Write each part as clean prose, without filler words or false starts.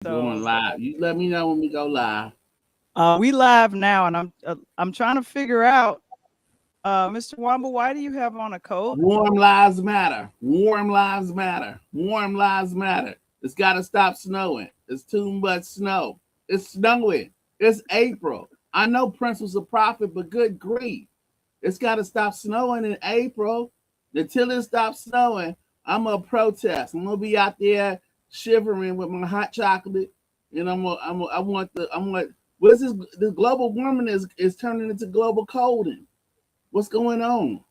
Going So live. You let me know when we go live. we live now, and I'm trying to figure out, Mr. Wamble, why do you have on a coat? Warm lives matter. Warm lives matter. Warm lives matter. It's got to stop snowing. It's too much snow. It's snowing. It's April. I know Prince was a prophet, but good grief. It's got to stop snowing in April. Until it stops snowing, I'm going to protest. I'm going to be out there shivering with my hot chocolate. And what is this? The global warming is turning into global colding. What's going on?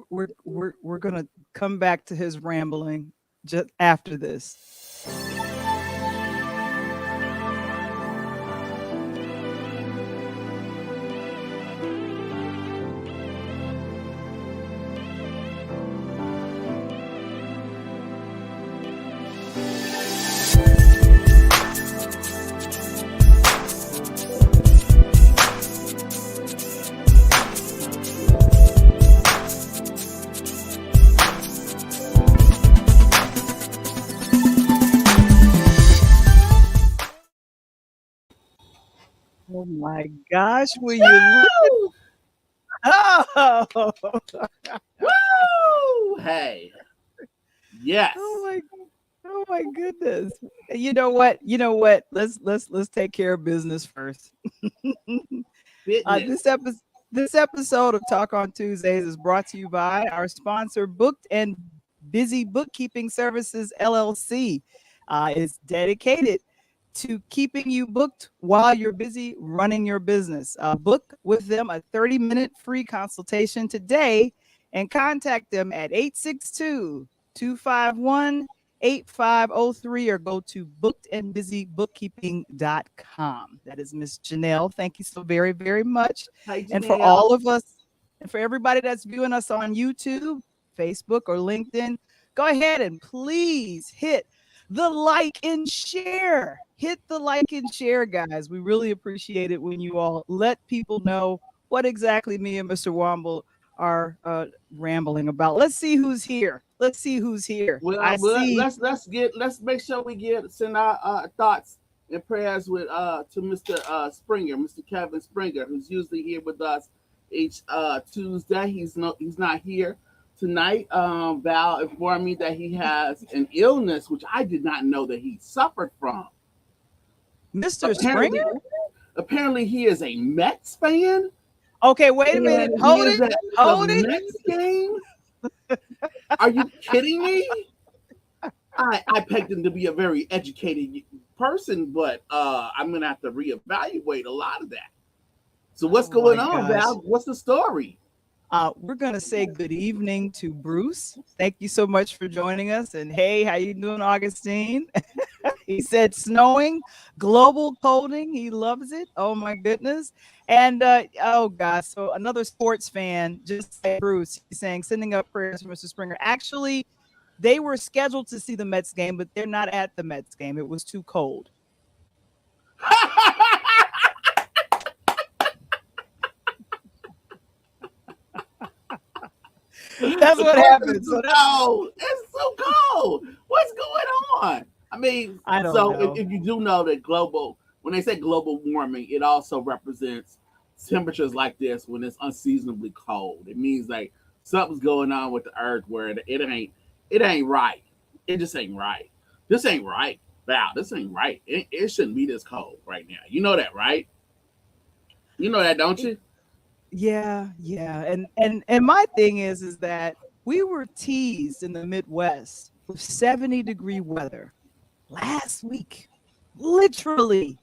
We're gonna come back to his rambling just after this. Oh my gosh, will you look at Woo! oh, Woo! Hey, oh yes. my oh my goodness. You know what? You know what? Let's take care of business first. uh, Fitness. this episode this episode of Talk on Tuesdays is brought to you by our sponsor, Booked and Busy Bookkeeping Services LLC. It's dedicated to keeping you booked while you're busy running your business. Book with them a 30-minute free consultation today and contact them at 862-251-8503 or go to bookedandbusybookkeeping.com. That is Miss Janelle. Thank you so very, very much. Hey, And for Janelle. all of us, and for everybody that's viewing us on YouTube, Facebook, or LinkedIn, go ahead and please hit the like and share. Hit the like and share, guys. We really appreciate it when you all let people know what exactly me and Mr. Womble are rambling about. Let's see who's here. Let's see who's here. I see. Let's make sure we send our thoughts and prayers with to Mr. Springer, Mr. Kevin Springer, who's usually here with us each Tuesday. He's not here tonight. Val informed me that he has an illness which I did not know that he suffered from. Mr. Springer? Apparently, apparently he is a Mets fan. Okay, wait a minute. And he Hold is it. at the Hold it. Mets game. Are you kidding me? I pegged him to be a very educated person, but I'm gonna have to reevaluate a lot of that. So what's Oh my going on, gosh. Val? What's the story? We're going to say good evening to Bruce. Thank you so much for joining us. And hey, how you doing, Augustine? He said snowing, global colding. He loves it. Oh my goodness. And oh gosh, so another sports fan, just like Bruce, he's saying sending up prayers for Mr. Springer. Actually, they were scheduled to see the Mets game, but they're not at the Mets game. It was too cold. That's what happened. So that's, cold. It's so cold. What's going on? I mean, I don't so know. if you do know that when they say global warming, it also represents temperatures like this when it's unseasonably cold. It means like something's going on with the earth where it ain't right. It just ain't right. This ain't right. Val, this ain't right. It shouldn't be this cold right now. You know that, right? You know that, don't you? Yeah, yeah. And my thing is that we were teased in the Midwest with 70-degree weather last week. Literally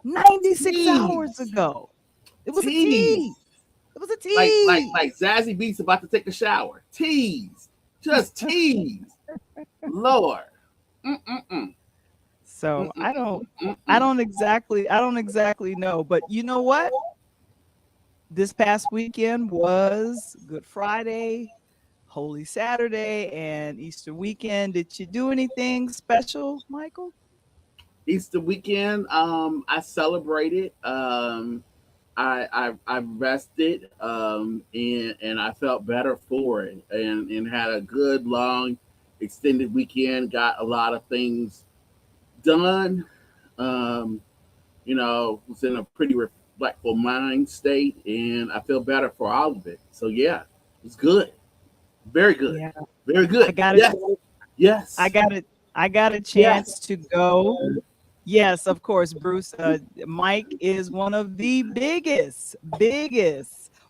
96 hours Tease. ago. It was a tease. Tease. It was a Like tease. Zazzy Beats about to take a shower. Tease. Just tease. Lord. Mm-mm-mm. So Mm-mm-mm-mm-mm. I don't exactly know, but you know what? This past weekend was Good Friday, Holy Saturday, and Easter weekend. Did you do anything special, Michael? Easter weekend, I celebrated. I rested, and I felt better for it, and had a good long extended weekend. Got a lot of things done. Was in a pretty reflectful mind state, and I feel better for all of it. So yeah, it's good, very good, Yeah, very I good. got it. Yes, I yes, got it. I got a yes. chance to go. Yes, of course, Bruce. Mike is one of the biggest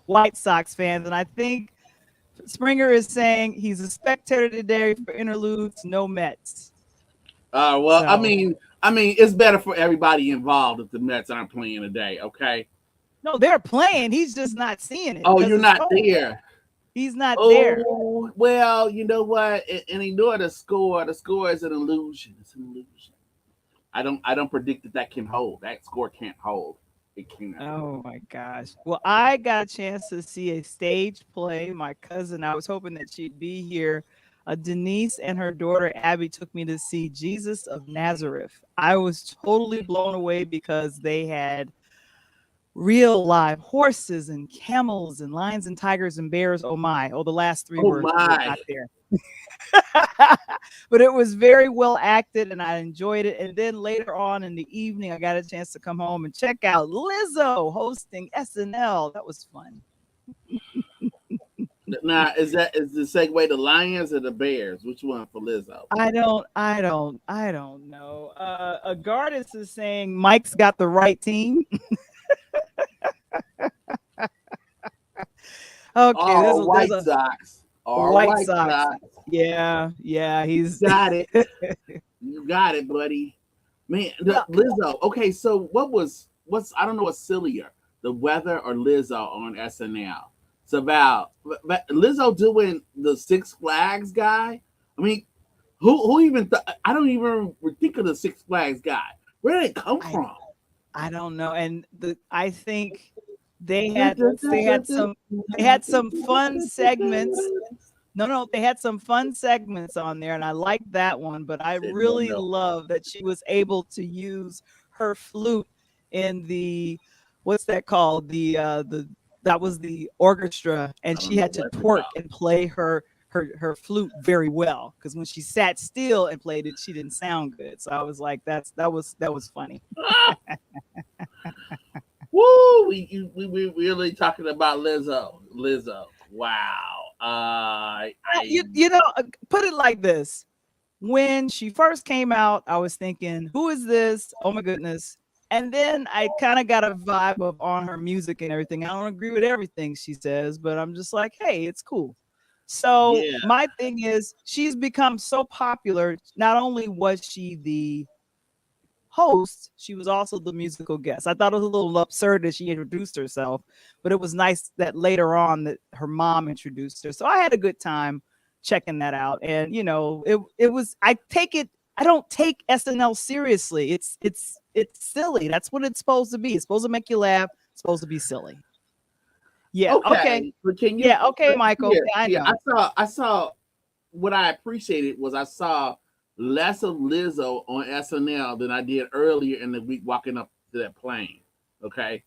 White Sox fans, and I think Springer is saying he's a spectator today for interludes, no Mets. Well, So it's better for everybody involved if the Mets aren't playing today. Okay. no, they're playing. He's just not seeing it Oh, because you're it's not cold. there. He's not there. Oh, well, you know what? And ignore the score. The score is an illusion. It's an illusion. I don't predict that can hold. That score can't hold. It cannot. Oh my gosh. Well, I got a chance to see a stage play. My cousin, I was hoping that she'd be here. Denise and her daughter Abby took me to see Jesus of Nazareth. I was totally blown away because they had real live horses and camels and lions and tigers and bears. Oh my. Oh, the last three Oh were my. not there. But it was very well acted and I enjoyed it. And then later on in the evening, I got a chance to come home and check out Lizzo hosting SNL. That was fun. Now, is the segue the Lions or the Bears? Which one for Lizzo? I don't know. A Gardis is saying Mike's got the right team. Okay, Oh, there's White a Sox. Or White White Sox. Sox. Yeah, he's Got it. You got it, buddy. Man, well, Lizzo. Okay, so what's I don't know what's sillier, the weather or Lizzo on SNL. It's about but Lizzo doing the Six Flags guy. I mean, who even I don't even think of the Six Flags guy. Where did it come I from? I don't know. And I think they had some fun segments. No, they had some fun segments on there, and I liked that one. But I Said no, really no. love that she was able to use her flute in the what's that called? The that was the orchestra, and I she don't know had to what to twerk call. and play her flute very well because when she sat still and played it, she didn't sound good. So I was like, that was funny. Woo! We really talking about Lizzo. Lizzo. Wow. Well, I put it like this. When she first came out, I was thinking, who is this? Oh my goodness. And then I kind of got a vibe of on her music and everything. I don't agree with everything she says, but I'm just like, hey, it's cool. So yeah. my thing is, she's become so popular. Not only was she the host, she was also the musical guest. I thought it was a little absurd that she introduced herself, but it was nice that later on that her mom introduced her. So I had a good time checking that out. And it was I don't take SNL seriously. It's silly. That's what it's supposed to be. It's supposed to make you laugh. It's supposed to be silly. Yeah. Okay. Okay, but can you? Yeah. Okay, Michael. Yeah, Yeah, I yeah. know. I saw. What I appreciated was I saw less of Lizzo on SNL than I did earlier in the week walking up to that plane. Okay,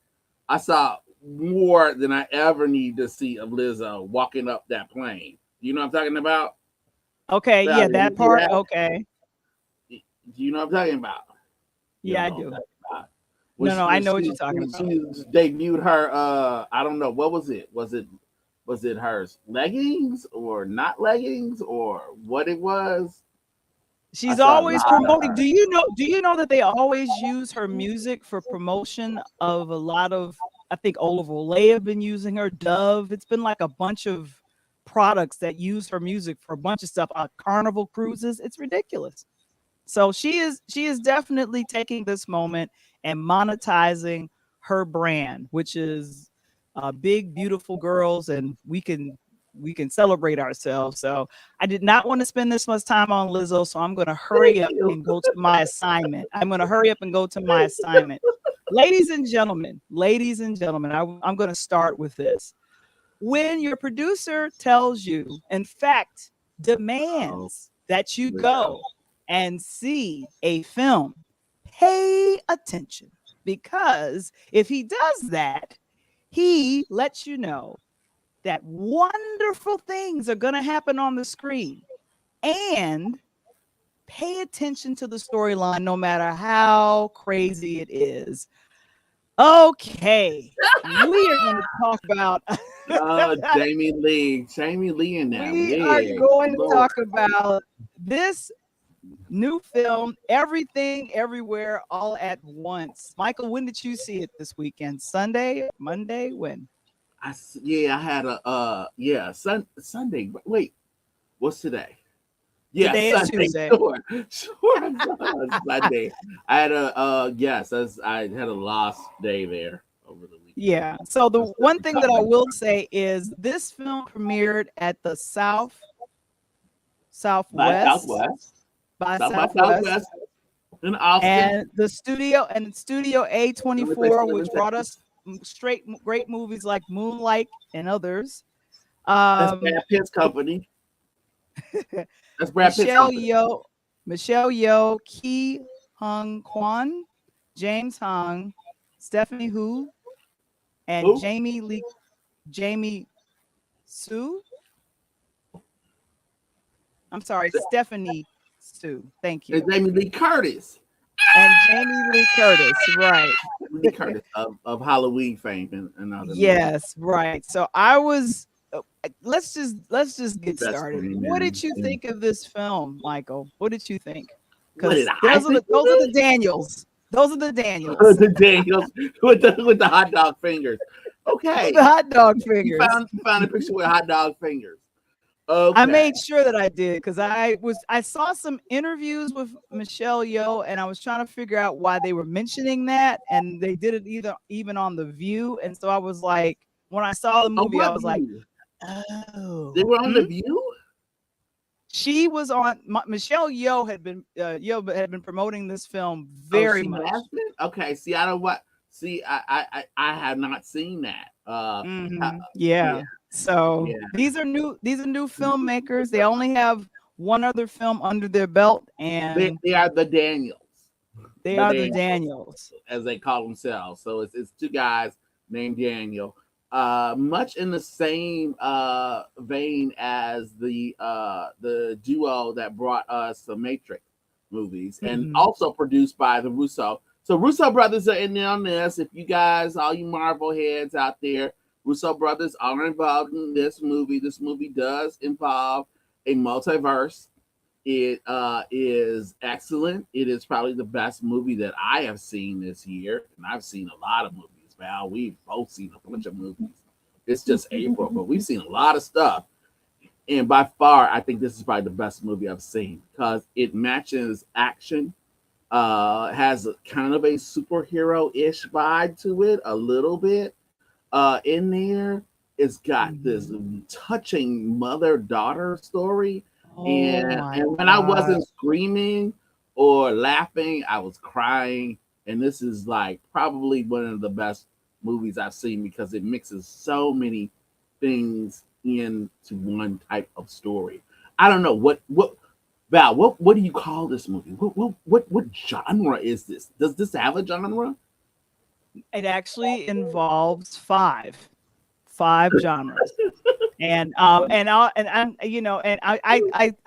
I saw more than I ever need to see of Lizzo walking up that plane. You know what I'm talking about? Okay. Yeah, Valarie, you that see part. that? Okay. Do you know what I'm talking about? You Yeah, don't I know what I'm do. talking about. No, I When know what she you're talking about. she debuted her I don't know, what was it? Was it her leggings or not leggings or what it was? I She's saw a always lot of promoting. her. Do you know that they always use her music for promotion of a lot of I think Olive Olay have been using her, Dove. It's been like a bunch of products that use her music for a bunch of stuff. Carnival cruises. It's ridiculous. So she is definitely taking this moment and monetizing her brand, which is big, beautiful girls, and we can celebrate ourselves. So I did not want to spend this much time on Lizzo, so I'm going to Thank hurry up you. and go to my assignment. I'm going to hurry up and go to my assignment. Ladies and gentlemen, I'm going to start with this. When your producer tells you, in fact, Oh, demands that you here we go. go and see a film, pay attention because if he does that, he lets you know that wonderful things are going to happen on the screen. And pay attention to the storyline no matter how crazy it is. Okay, we are going to talk about Jamie Lee in that. we are Yeah, going to Lord. talk about this new film, Everything Everywhere All at Once. Michael, when did you see it this weekend? Sunday, Monday, when? I had a Sunday. Wait, what's today? Yeah, Today is Sunday. Tuesday. Sure, Sunday. I had a yes, I had a lost day there over the weekend. Yeah. So the one thing that I will say is this film premiered at the Southwest by South by Southwest Southwest in Austin. and the Studio A24, which brought us great movies like Moonlight and others. That's Brad Pitt's company. That's Brad Pitt's company. Michelle Yeoh, Ki Hung Kwan, James Hong, Stephanie Hu, and Who? Jamie Sue. I'm sorry, Stephanie Sue. Thank you. It's Jamie Lee Curtis. And Jamie Lee Curtis, right? Lee Curtis of Halloween fame and other Yes, right. So I was. Let's just get Best started. friend, What man. did you think of this film, Michael? What did you think? What Because did I those are the Daniels. Those are the Daniels. The Daniels with the hot dog fingers. Okay. The hot dog You fingers. found a picture with hot dog fingers. Okay. I made sure that I did because I saw some interviews with Michelle Yeoh and I was trying to figure out why they were mentioning that, and they did it even on The View, and so I was like, when I saw the movie, I was like, oh, they were on The View. She was on. Michelle Yeoh had been promoting this film very much. Okay. See, I don't what. See, I have not seen that. Yeah. So these are new filmmakers. They only have one other film under their belt, and they are the Daniels. They are the Daniels, as they call themselves. So it's two guys named Daniel. Much in the same vein as the duo that brought us the Matrix movies, and also produced by the Russo. So Russo brothers are in there on this. If you guys, all you Marvel heads out there, Russo brothers are involved in this movie. This movie does involve a multiverse. It is excellent. It is probably the best movie that I have seen this year, and I've seen a lot of movies. Val, we've both seen a bunch of movies. It's just April, but we've seen a lot of stuff. And by far, I think this is probably the best movie I've seen because it matches action, has a kind of a superhero-ish vibe to it, a little bit in there. It's got this touching mother-daughter story. And when I wasn't screaming or laughing, I was crying. And this is like probably one of the best movies I've seen because it mixes so many things into one type of story. I don't know what Val, what do you call this movie? What genre is this? Does this have a genre? It actually involves five genres. And I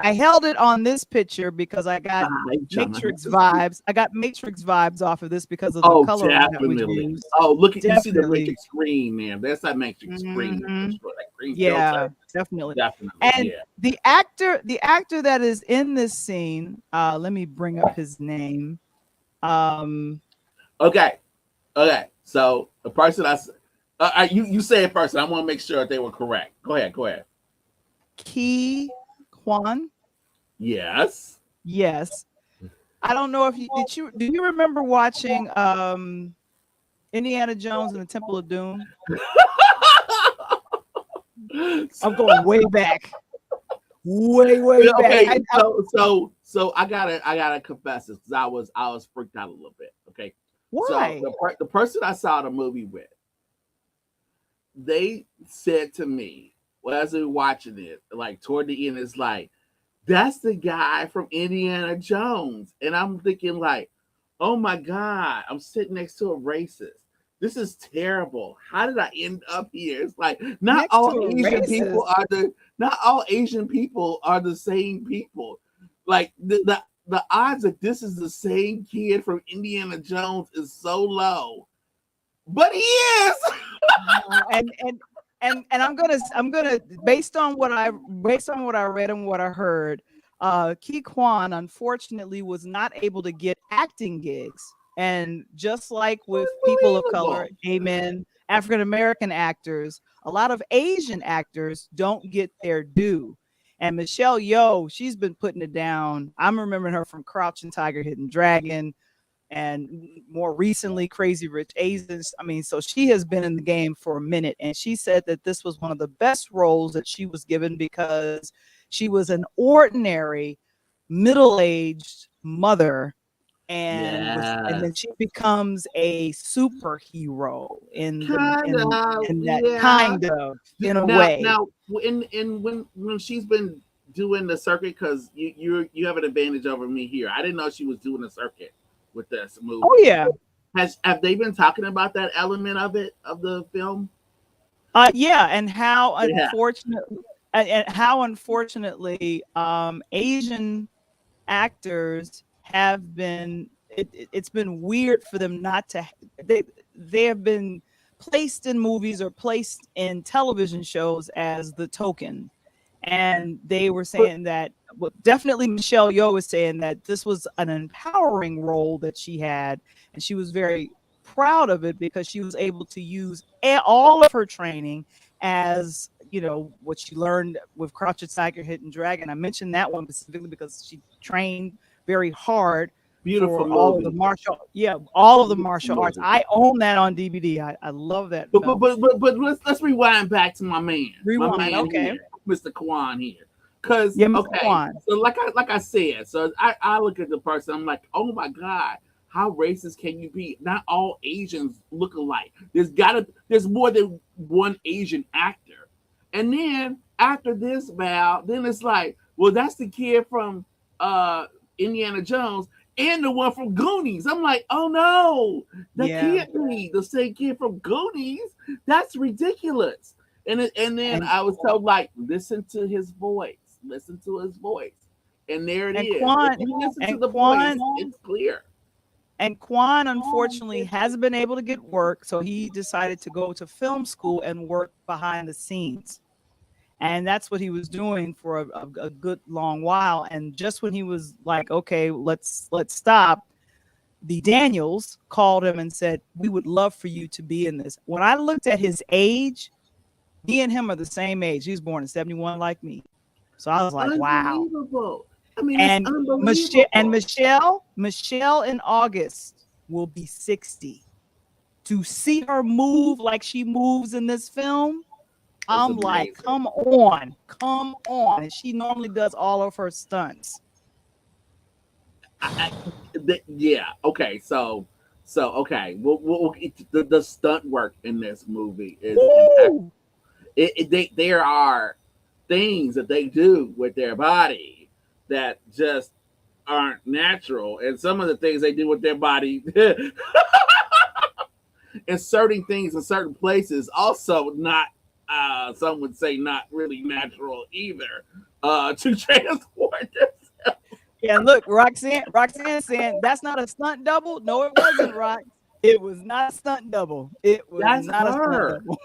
held it on this picture because I got Matrix vibes. I got Matrix vibes off of this because of the color that we used. Oh, look at you see the Matrix screen, man. That's that Matrix screen. Yeah, definitely. And the actor that is in this scene, let me bring up his name. Okay. So the person you say it first. I want to make sure that they were correct. Go ahead. Ki Kwan. Yes. I don't know if do you remember watching Indiana Jones and the Temple of Doom? I'm going way back. Way back. So I gotta confess this because I was freaked out a little bit. Okay. Why? So the person I saw the movie with, they said to me, well, as we were watching it, like toward the end, it's like, that's the guy from Indiana Jones. And I'm thinking like, oh my God, I'm sitting next to a racist. This is terrible. How did I end up here? It's like not all Asian people are the same people. Like the odds that this is the same kid from Indiana Jones is so low, but he is. And I'm gonna based on what I read and what I heard, Ki Kwan unfortunately was not able to get acting gigs, and just like with people of color, amen, African American actors, a lot of Asian actors don't get their due. And Michelle Yeoh, she's been putting it down. I'm remembering her from Crouching Tiger, Hidden Dragon, and more recently Crazy Rich Asians. I mean, so she has been in the game for a minute, and she said that this was one of the best roles that she was given because she was an ordinary middle-aged mother, and then she becomes a superhero in that kind of in a way. Now, when she's been doing the circuit, because you have an advantage over me here. I didn't know she was doing the circuit with this movie. Oh yeah. Have they been talking about that element of the film? Yeah, and how unfortunately Asian actors have been it's been weird for them not to they have been placed in movies or placed in television shows as the token. And they were saying that, well, definitely Michelle Yeoh was saying that this was an empowering role that she had, and she was very proud of it because she was able to use all of her training as, you know, what she learned with Crouching Tiger, Hidden Dragon. I mentioned that one specifically because she trained very hard. Beautiful movie. All of the martial arts. I own that on DVD. I love that. But let's rewind back to my man. Okay. Here, Mr. Kwan here. Because Kwan. So like I said, so I look at the person, I'm like, oh my God, how racist can you be? Not all Asians look alike. There's more than one Asian actor. And then after this, Val, then it's like, well, that's the kid from Indiana Jones and the one from Goonies. I'm like, oh no, that can't be the same kid from Goonies. That's ridiculous. And then I was told, like, listen to his voice. Listen to his voice. And there it is. If you listen to the voice, it's clear. And Kwan, unfortunately, hasn't been able to get work, so he decided to go to film school and work behind the scenes. And that's what he was doing for a good long while. And just when he was like, okay, let's stop, the Daniels called him and said, we would love for you to be in this. When I looked at his age, me and him are the same age. He was born in 71 like me. So I was like, wow. I mean, and unbelievable. Michelle in August will be 60. To see her move like she moves in this film, I'm amazing. Like, come on. And she normally does all of her stunts. Yeah. Okay. So okay. The stunt work in this movie is impactful. There are things that they do with their body that just aren't natural, and some of the things they do with their body, inserting things in certain places, also not. Some would say not really natural either. To transport this. Yeah, look, Roxanne saying that's not a stunt double. No, it wasn't, Rox. It was not a stunt double. It was not her. A stunt double.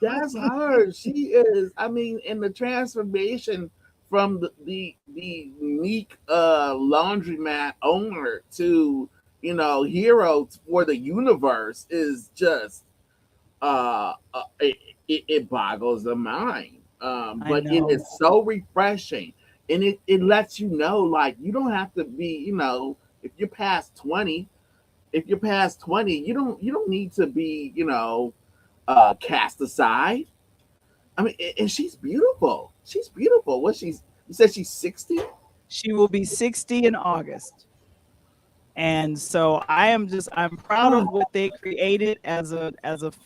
That's her. She is. I mean, in the transformation from the unique laundromat owner to, you know, hero for the universe is just it boggles the mind. But it is so refreshing, and it lets you know, like, you don't have to be, you know, if you're past 20, you don't need to be, you know, cast aside. I mean, and she's beautiful. She's beautiful. You said she's 60? She will be 60 in August. And so I'm proud of what they created as a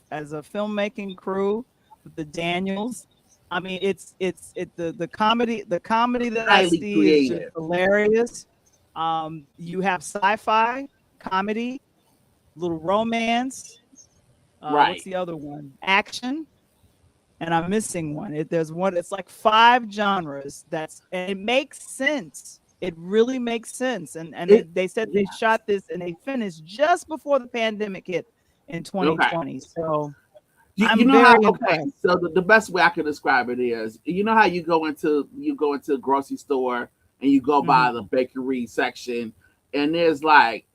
filmmaking crew with the Daniels. I mean, it's the comedy that I see creative. Is just hilarious. You have sci-fi, comedy, little romance. Right. What's the other one? Action. And I'm missing one. There's one. It's like 5 genres. And it makes sense it really makes sense. And It they said yeah. they shot this and they finished just before the pandemic hit in Okay. 2020. So You I'm know how very okay, impressed. so the best way I can describe it is you know how you go into a grocery store and you go Mhm. by the bakery section and there's like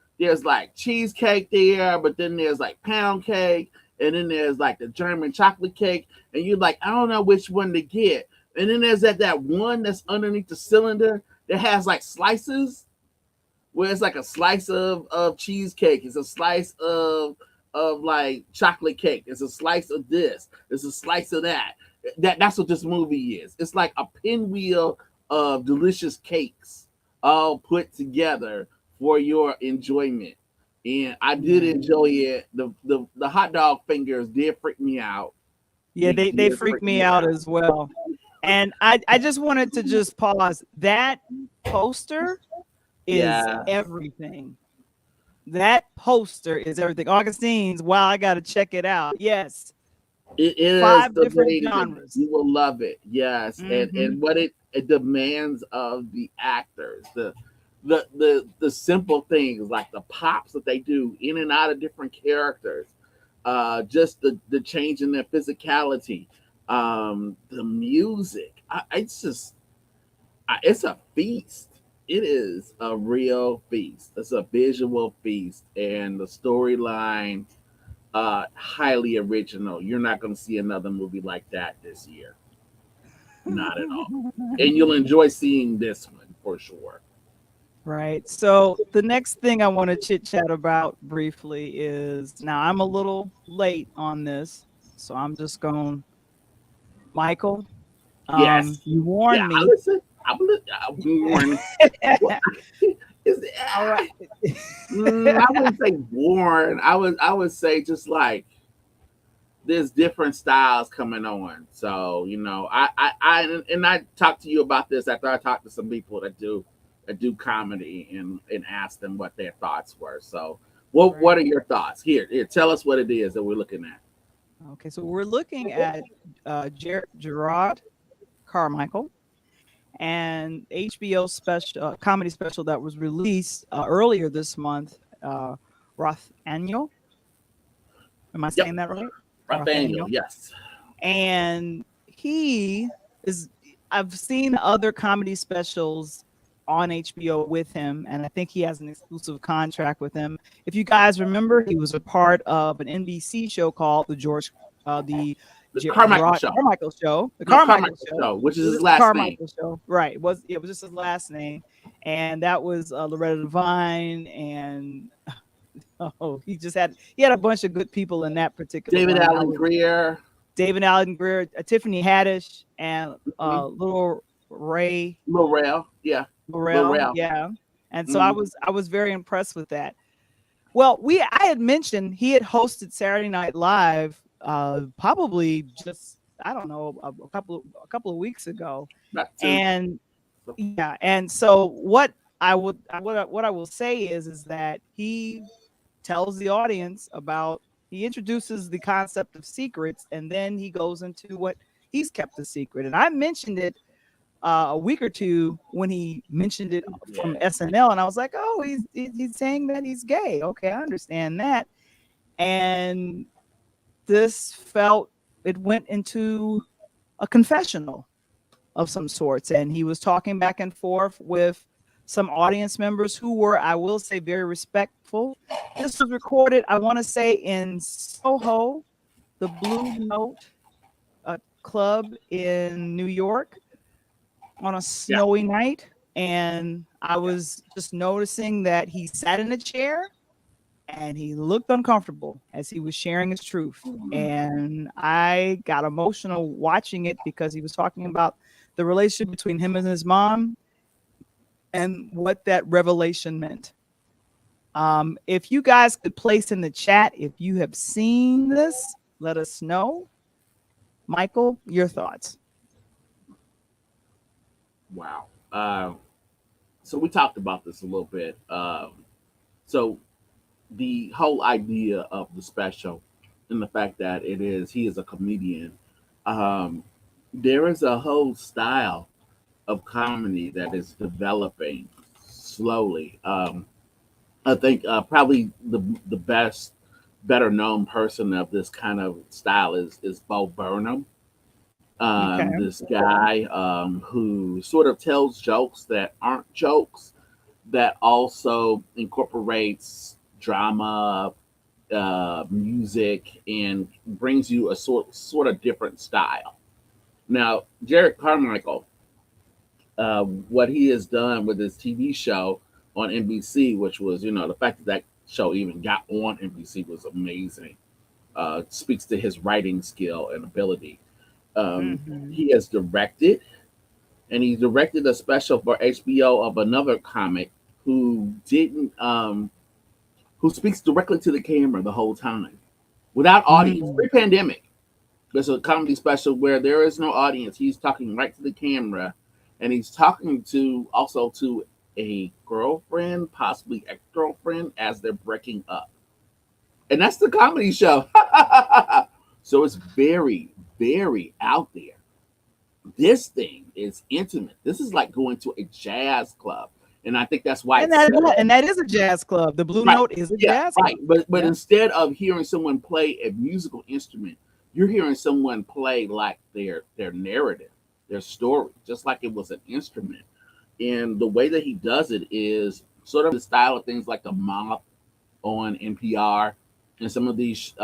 cheesecake there, but then there's like pound cake, and then there's like the German chocolate cake, and you're like, I don't know which one to get. And then there's that one that's underneath the cylinder that has like slices where it's like a slice of cheesecake, it's a slice of like chocolate cake, it's a slice of this, it's a slice of that. That's what this movie is. It's like a pinwheel of delicious cakes all put together for your enjoyment. And I did Yeah. enjoy it. The hot dog fingers did freak me out. Yeah, They they did freak freak me me out out. as well. And I just wanted to just pause. That poster is Yeah, everything. That poster is everything. Augustine's, wow, I gotta check it out. Yes. it is 5 different amazing. genres. You will love it. Yes, Mhm. and what it demands of the actors, the simple things like the pops that they do in and out of different characters, just the change in their physicality, the music. It's a feast. It is a real feast. It's a visual feast, and the storyline highly original. You're not going to see another movie like that this year. Not at all. And you'll enjoy seeing this one for sure. Right. So the next thing I want to chit chat about briefly is now I'm a little late on this, so I'm just going, Michael, Yes. you Yeah, warned I me. listen. I warn. What is it? All right. I wouldn't say warn. I would say just like there's different styles coming on. So and I talked to you about this after I talked to some people that do comedy and asked them what their thoughts were. So what Right. are your thoughts? Here, tell us what it is that we're looking at. Okay, so we're looking at Jerrod Carmichael and HBO special comedy special that was released earlier this month. Rothaniel, am I Yep, saying that right? Rothaniel. Rothaniel, Yes. and he is. I've seen other comedy specials on HBO with him, and I think he has an exclusive contract with him. If you guys remember, he was a part of an NBC show called the The Carmichael Gerard Show. Carmichael Show, the No, Carmichael Carmichael Show. Show, which is It was his just the last name. Carmichael Show, right? It was just his last name, and that was Loretta Devine, and he had a bunch of good people in that particular David one. That Allen was Greer. David Allen Greer, Tiffany Haddish, and Mm-hmm. Little Ray Lorel. Yeah. Burrell. Lorel. Yeah. And so I Mm-hmm. was I was very impressed with that. Well, I had mentioned he had hosted Saturday Night Live probably just I don't know a couple of weeks ago. Not two. And yeah, and so what I will say is that he tells the audience about he introduces the concept of secrets and then he goes into what he's kept a secret. And I mentioned it a week or two when he mentioned it from Yeah. SNL, and I was like, "Oh, he's saying that he's gay." Okay, I understand that. And this felt it went into a confessional of some sorts, and he was talking back and forth with some audience members who were, I will say, very respectful. This was recorded, I want to say, in Soho, the Blue Note club in New York on a Yeah. snowy night, and I was just noticing that he sat in a chair and he looked uncomfortable as he was sharing his truth. And I got emotional watching it because he was talking about the relationship between him and his mom and what that revelation meant. If you guys could place in the chat if you have seen this, let us know. Michael, your thoughts. Wow. So we talked about this a little bit. So the whole idea of the special and the fact that he is a comedian. There is a whole style of comedy that is developing slowly. I think probably the better known person of this kind of style is Bo Burnham. Okay. This guy who sort of tells jokes that aren't jokes, that also incorporates drama, music, and brings you a sort of different style. Now, Jerrod Carmichael, what he has done with his TV show on NBC, which was, the fact that that show even got on NBC was amazing. Speaks to his writing skill and ability. Hmm. He has directed, and he directed a special for HBO of another comic who didn't, who speaks directly to the camera the whole time without audience. Mm. Pre-pandemic, there's a comedy special where there is no audience. He's talking right to the camera, and he's talking to also to a girlfriend, possibly ex-girlfriend, as they're breaking up. And that's the comedy show. So it's very, very out there. This thing is intimate. This is like going to a jazz club. And I think that's why And it's set up. that is a jazz club. The Blue Right. Note is a Yeah, jazz right. club. But Yeah. instead of hearing someone play a musical instrument, you're hearing someone play like their narrative, their story, just like it was an instrument. And the way that he does it is sort of the style of things like the mob on NPR and some of these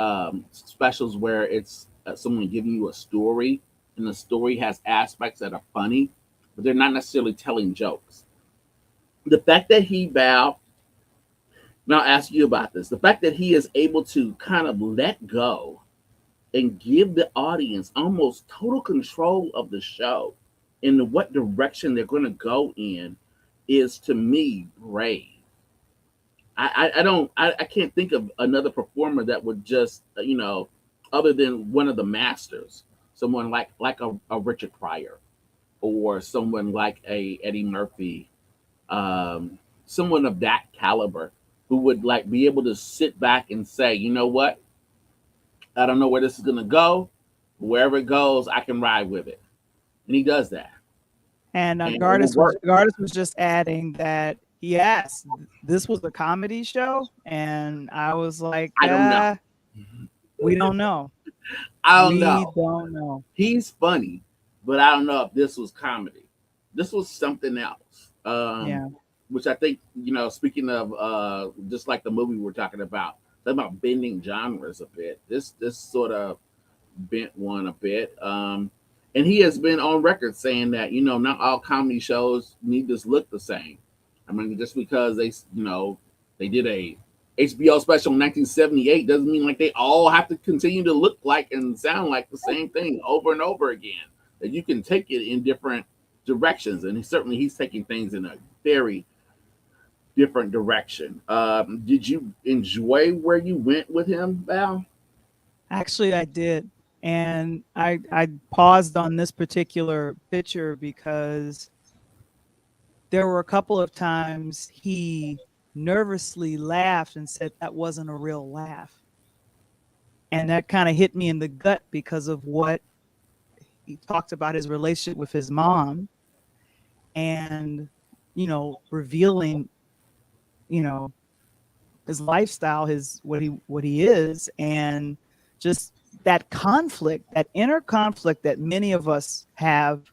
specials where it's someone giving you a story, and the story has aspects that are funny, but they're not necessarily telling jokes. The fact that he Val, now I'll ask you about this. The fact that he is able to kind of let go and give the audience almost total control of the show and what direction they're going to go in is, to me, brave. I can't think of another performer that would just other than one of the masters, someone like a Richard Pryor or someone like a Eddie Murphy, someone of that caliber who would like be able to sit back and say, you know what, I don't know where this is gonna go, wherever it goes, I can ride with it, and he does that, And and it will work. Gardis was just adding that yes, this was a comedy show, and I was like, I don't know. we don't know. I don't We know. don't know. He's funny, but I don't know if this was comedy. This was something else. Yeah. Which I think, speaking of just like the movie we're talking about bending genres a bit. This sort of bent one a bit. And he has been on record saying that, not all comedy shows need to look the same. I mean, just because they did a HBO special in 1978 doesn't mean like they all have to continue to look like and sound like the same thing over and over again. That you can take it in different directions, and he's taking things in a very different direction. Did you enjoy where you went with him, Val? Actually, I did. And I paused on this particular picture because there were a couple of times he nervously laughed and said that wasn't a real laugh. And that kind of hit me in the gut because of what he talked about, his relationship with his mom and, revealing, you know, his lifestyle, what he is, and just that conflict, that inner conflict that many of us have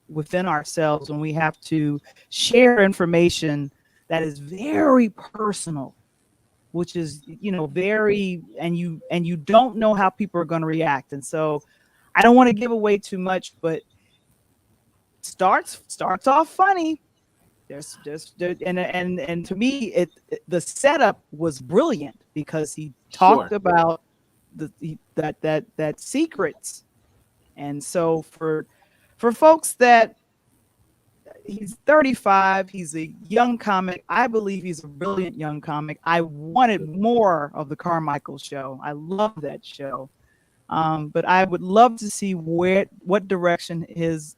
within ourselves when we have to share information that is very personal, which is very, and you don't know how people are going to react. And so I don't want to give away too much, but starts off funny. And to me, the setup was brilliant because he talked Sure. about that secrets. And so for folks that, he's 35, he's a young comic. I believe he's a brilliant young comic. I wanted more of the Carmichael show. I love that show. But I would love to see what direction his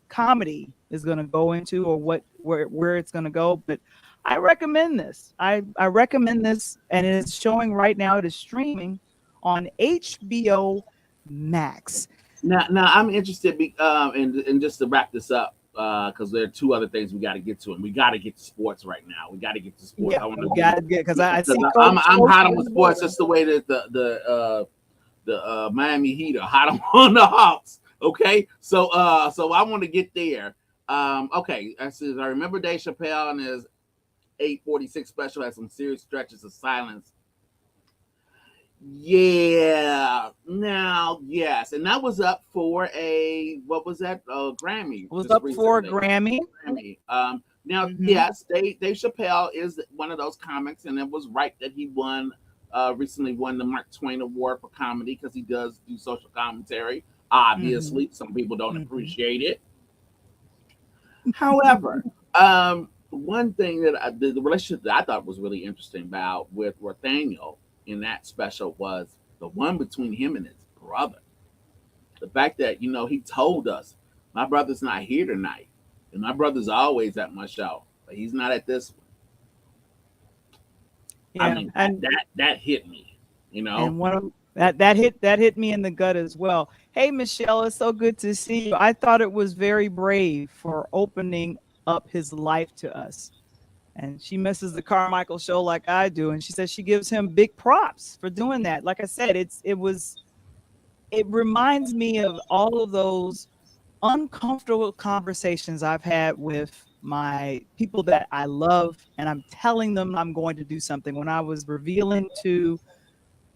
comedy is going to go into, or where it's going to go. But I recommend this. I recommend this, and it is showing right now. It is streaming on HBO Max. Now I'm interested, and just to wrap this up, because there are two other things we got to get to, and we got to get to sports right now. We got to get to sports. Yeah, we got to get because I see. I'm hot on the sports. That's the way that the Miami Heat are hot on the Hawks. Okay, so I want to get there. Okay, I remember Dave Chappelle and his 846 special had some serious stretches of silence. Yeah. Now, yes, and that was up for what was that? Grammy. It was up for a Grammy. Now, yes, Dave Chappelle is one of those comics, and it was right that he recently won the Mark Twain Award for comedy because he does do social commentary. Obviously, some people don't appreciate it. However, one thing that the relationship that I thought was really interesting about with Rothaniel in that special was the one between him and his brother. The fact that, he told us, my brother's not here tonight. And my brother's always at my show, but he's not at this one. Yeah, I mean, and that hit me, And one of that hit me in the gut as well. Hey, Michelle, it's so good to see you. I thought it was very brave for opening up his life to us. And she misses the Carmichael show like I do. And she says she gives him big props for doing that. Like I said, it reminds me of all of those uncomfortable conversations I've had with my people that I love. And I'm telling them I'm going to do something. When I was revealing to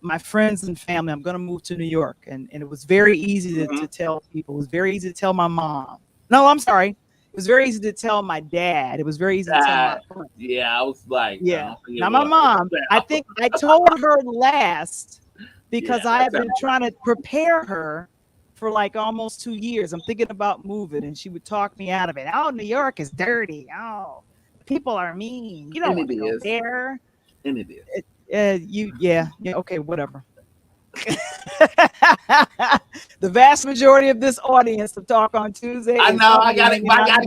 my friends and family, I'm going to move to New York. And it was very easy to tell people. It was very easy to tell my mom. No, I'm sorry. It was very easy to tell my dad. It was very easy to tell my friend. Yeah, I was like, now my mom, I think I told her last because I have been trying to prepare her for like almost 2 years. I'm thinking about moving, and she would talk me out of it. Oh, New York is dirty. Oh, people are mean. You don't want to go there. And it is. Okay, whatever. The vast majority of this audience to Talk on Tuesday. I know. I gotta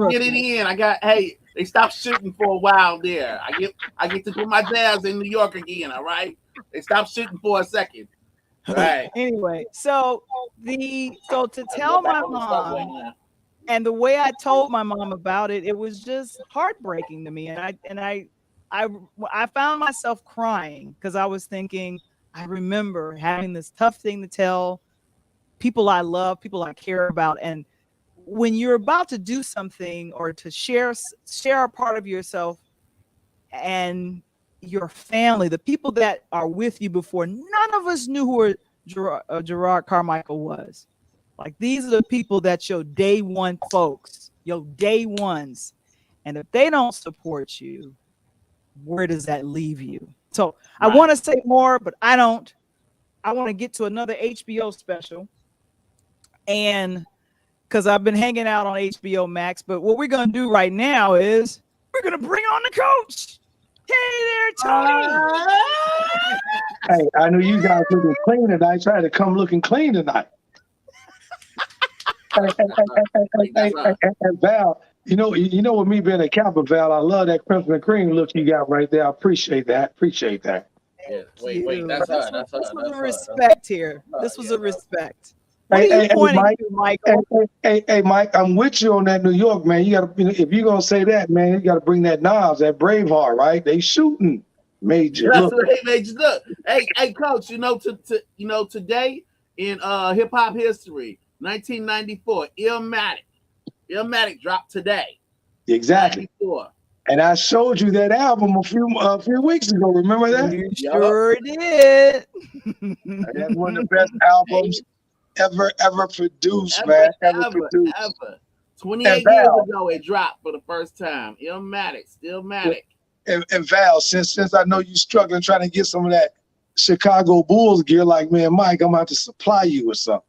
get it in. They stopped shooting for a while there. I get to do my jazz in New York again. All right. They stopped shooting for a second. All right. Anyway, so to tell my mom, and the way I told my mom about it, it was just heartbreaking to me. And I found myself crying because I was thinking, I remember having this tough thing to tell people I love, people I care about. And when you're about to do something or to share a part of yourself and your family, the people that are with you before, none of us knew who Jerrod Carmichael was. Like, these are the people that's your day one folks, your day ones. And if they don't support you, where does that leave you? So I want to say more, but I don't. I want to get to another HBO special. And because I've been hanging out on HBO Max, but what we're going to do right now is we're going to bring on the coach. Hey there, Tony. Hey, I knew you guys looking clean tonight. Try to come looking clean tonight. Hey, Val, you know with me being a Kappa, Val, I love that crimson and cream look you got right there. I appreciate that. Yeah, wait, that's her. This was a respect here. This was a respect. Hey, Mike, to, Michael? Hey, Mike, I'm with you on that New York, man. You got to, if you're gonna say that, man, you got to bring that Nas, that Braveheart, right? They shooting major. That's what they made you look. Hey, coach, today in hip hop history, 1994, Illmatic dropped today. Exactly. 94. And I showed you that album a few weeks ago. Remember that? You sure did. That's one of the best albums ever produced, man. Ever produced. 28 years ago, it dropped for the first time. Illmatic. And Val, since I know you're struggling trying to get some of that Chicago Bulls gear, like, man, Mike, I'm about to supply you with something.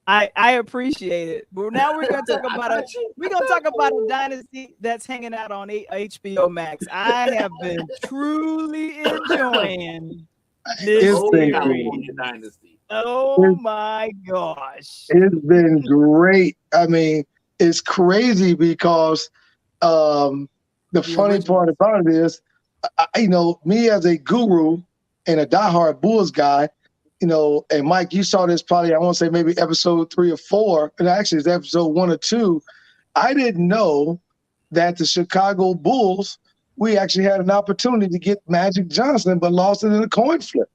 I appreciate it. But now we're gonna talk about a dynasty that's hanging out on HBO Max. I have been truly enjoying this dynasty. Oh my gosh. It's been great. I mean, it's crazy because the funny part about it is, me as a guru and a diehard Bulls guy, and Mike, you saw this probably, I want to say maybe episode 3 or 4, and actually it's episode 1 or 2. I didn't know that the Chicago Bulls, we actually had an opportunity to get Magic Johnson, but lost it in a coin flip.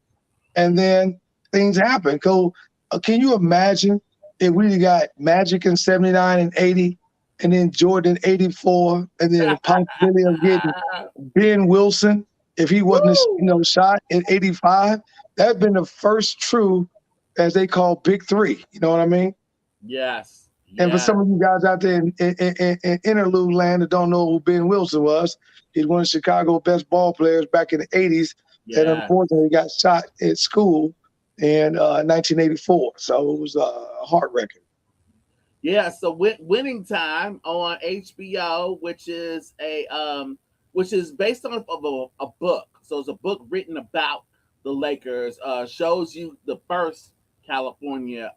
And then things happened. So can you imagine if we got Magic in 79 and 80, and then Jordan in 84, and then the possibility of getting Ben Wilson if he wasn't, shot in 85? That'd been the first true, as they call, big three. You know what I mean? Yes. And for some of you guys out there in interlude land that don't know who Ben Wilson was, he's one of Chicago's best ball players back in the 80s. Yeah. And unfortunately got shot at school in 1984. So it was heartbreaking. Yeah, so Winning Time on HBO, which is based on a book. So it's a book written about the Lakers, shows you the first California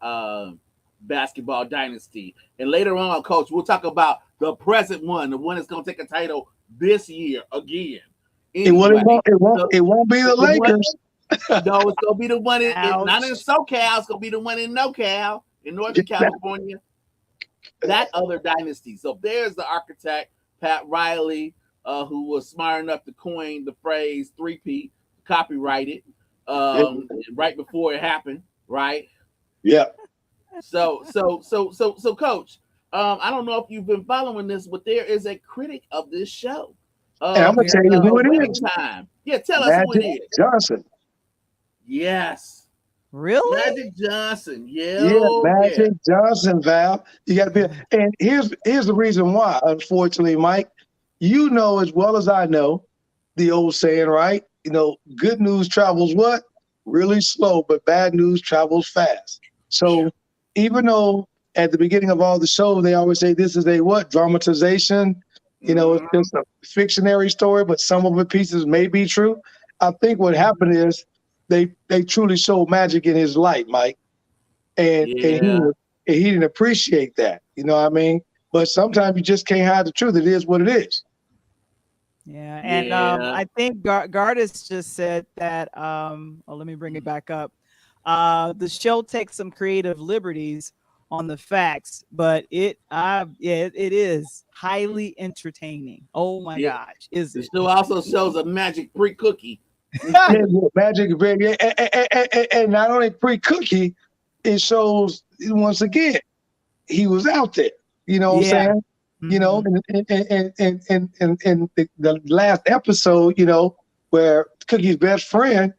basketball dynasty. And later on, Coach, we'll talk about the present one, the one that's going to take a title this year again. Anyway, it won't be the Lakers. No, it's going to be the one not in SoCal. It's going to be the one in NoCal, in Northern California. That other dynasty. So there's the architect, Pat Riley, who was smart enough to coin the phrase three-peat, copyrighted right before it happened, right? Yeah. So, Coach, I don't know if you've been following this, but there is a critic of this show. And I'm gonna tell you who it is. Time. Yeah, tell us who it is. Johnson. Yes. Really? Magic Johnson. Magic Johnson, Val. You got to be. And here's the reason why. Unfortunately, Mike, you know as well as I know the old saying, right? Good news travels what? Really slow, but bad news travels fast. So even though at the beginning of all the shows they always say this is a what? Dramatization. It's just a fictionary story, but some of the pieces may be true. I think what happened is they truly showed Magic in his light, Mike. And he didn't appreciate that. You know what I mean? But sometimes you just can't hide the truth. It is what it is. Yeah. And I think Gardis just said that, let me bring it back up. The show takes some creative liberties on the facts, but it is highly entertaining. Oh my gosh. Is it? The show also shows a Magic pre-cookie. Magic, and not only pre-cookie, it shows once again he was out there. You know what I'm saying? And the last episode, where Cookie's best friend,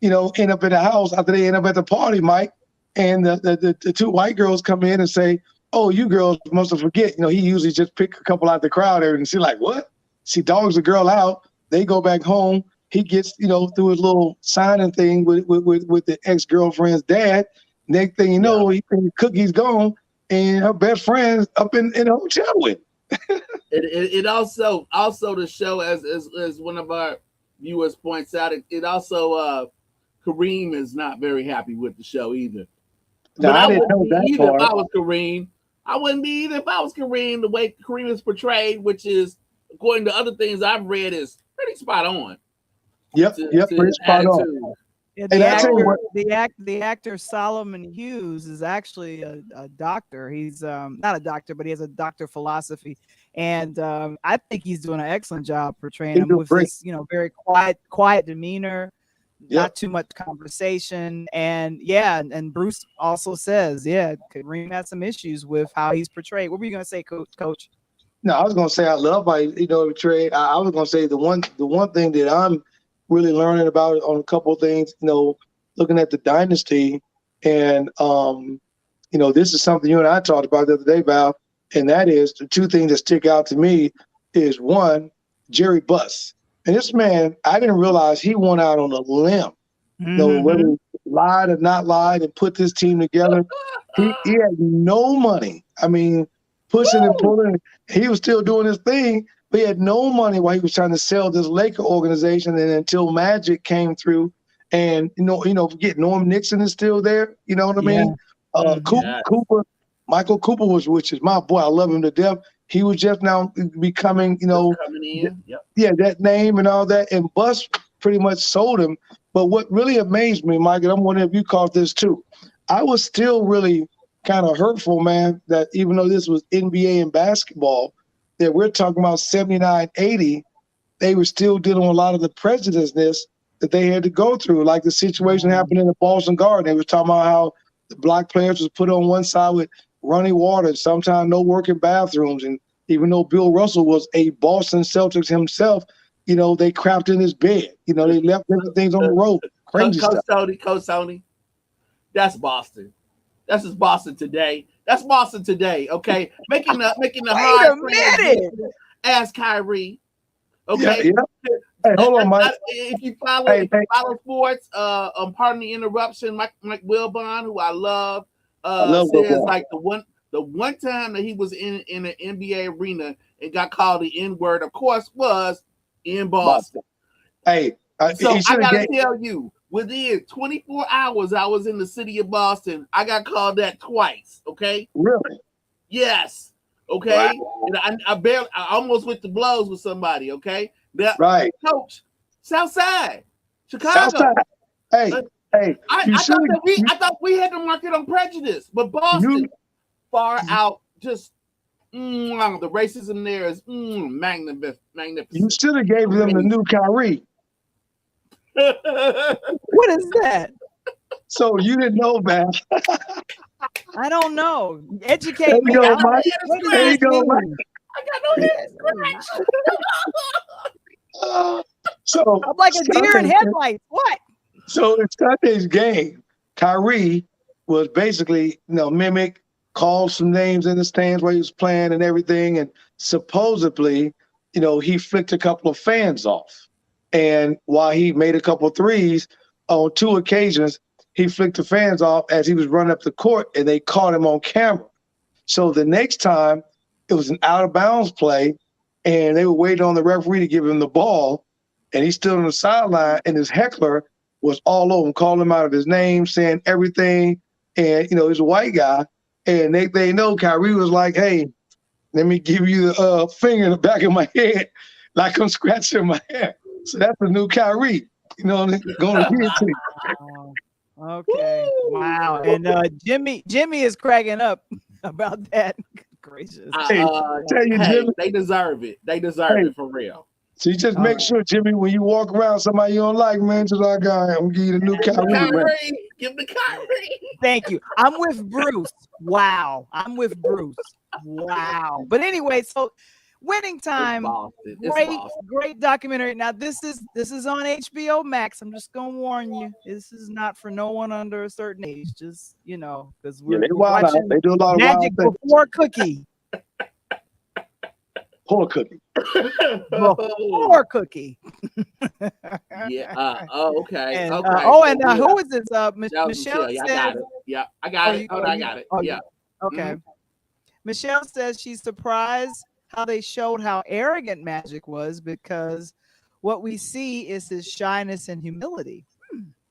end up in the house after they end up at the party, Mike, and the two white girls come in and say, "Oh, you girls must have forget." He usually just pick a couple out the crowd there, and she's like, "What?" She dogs the girl out. They go back home. He gets, through his little signing thing with the ex-girlfriend's dad. Next thing you know, he thinks Cookie's gone, and her best friend's up in the hotel with him. It also the show, as one of our viewers points out, it also Kareem is not very happy with the show either. No, but I didn't know that part. If I was Kareem, I wouldn't be either if I was Kareem. The way Kareem is portrayed, which is, according to other things I've read, is pretty spot on. Yep, pretty spot on. Yeah, the actor Solomon Hughes is actually a doctor. He's not a doctor, but he has a doctor of philosophy, and I think he's doing an excellent job portraying him with this, very quiet demeanor, not too much conversation, and Bruce also says, Kareem had some issues with how he's portrayed. What were you gonna say, Coach? No, I was gonna say I love how portrayed. I was gonna say the one thing that I'm really learning about on a couple of things, looking at the dynasty, and this is something you and I talked about the other day, Val, and that is the two things that stick out to me is one, Jerry Buss. And this man, I didn't realize he went out on a limb. Whether he lied or not lied and put this team together. He had no money. I mean, pushing and pulling. He was still doing his thing, but he had no money while he was trying to sell this Laker organization. And until Magic came through, and forget Norm Nixon is still there. You know what I mean? Cooper, Michael Cooper which is my boy. I love him to death. He was just now becoming, that name and all that. And Buss pretty much sold him. But what really amazed me, Mike, and I'm wondering if you caught this too, I was still really kind of hurtful, man, that even though this was NBA and basketball, that we're talking about 79, 80, they were still dealing with a lot of the prejudiceness that they had to go through. Like the situation happened in the Boston Garden. They were talking about how the black players was put on one side with running water, sometimes no working bathrooms. And even though Bill Russell was a Boston Celtics himself, you know, they crapped in his bed. You know, they left different things on the road. Crazy Coach stuff. Tony, that's Boston. That's just Boston today. That's Boston today. Okay, making the hard transition as Kyrie. Okay. Yeah. Hey, hold on, Mike. If you follow sports, pardon the interruption, Mike Wilbon, who I love says Wilbon. Like the one time that he was in an NBA arena and got called the N-word, of course, was in Boston. Hey, so I gotta tell you, within 24 hours, I was in the city of Boston. I got called that twice. Okay. Really? Yes. Okay. Wow. And I almost went to blows with somebody. Okay. That, right. Coach, Southside, Chicago. Southside. Hey. I thought we had to market on prejudice, but Boston far out. Just the racism there is magnificent. You should have gave them the new Kyrie. What is that? So you didn't know, man. I don't know. Educate me. Mike. There you go, Mike. I got no head. So I'm like a deer in headlights. What? So in Sunday's game, Kyrie was basically, mimic, called some names in the stands where he was playing and everything, and supposedly, he flicked a couple of fans off. And while he made a couple of threes, on 2 occasions, he flicked the fans off as he was running up the court, and they caught him on camera. So the next time, it was an out-of-bounds play, and they were waiting on the referee to give him the ball, and he stood on the sideline, and his heckler was all over him, calling him out of his name, saying everything, and, he's a white guy, and they know Kyrie was like, hey, let me give you the finger in the back of my head like I'm scratching my head. So that's the new Kyrie, going to give it to you. Okay. Wow. And Jimmy is cracking up about that. Gracious. Jimmy, they deserve it. They deserve it for real. So you just make sure, Jimmy, when you walk around somebody you don't like, man, just like I'm gonna give you the new Kyrie. Give the Kyrie. Thank you. I'm with Bruce. Wow. I'm with Bruce. Wow. But anyway, so Winning Time. Great documentary. Now this is on HBO Max. I'm just gonna warn you. This is not for no one under a certain age. Just because we're watching they do a lot of Magic before Cookie. Poor Cookie. Poor Cookie. Yeah. Okay. And, okay. Who is this? Michelle. Yeah, I got it. Yeah, I got it. I got it. Yeah. Okay. Mm-hmm. Michelle says she's surprised how they showed how arrogant Magic was, because what we see is his shyness and humility.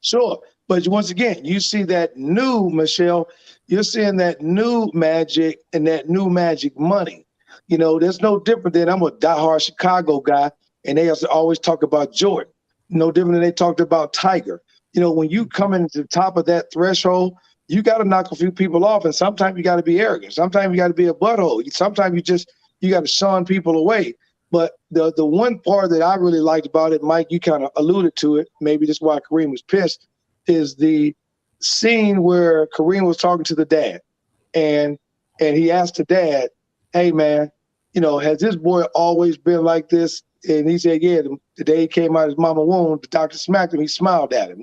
Sure. But once again, you see that new Michelle, you're seeing that new Magic and that new Magic money. There's no different than I'm a diehard Chicago guy, and they always talk about Jordan. No different than they talked about Tiger. When you come into the top of that threshold, you got to knock a few people off, and sometimes you got to be arrogant. Sometimes you got to be a butthole. Sometimes you got to shun people away. But the one part that I really liked about it, Mike, you kind of alluded to it, maybe that's why Kareem was pissed, is the scene where Kareem was talking to the dad, and he asked the dad, hey, man, has this boy always been like this? And he said, yeah, the day he came out of his mama's womb, the doctor smacked him, he smiled at him,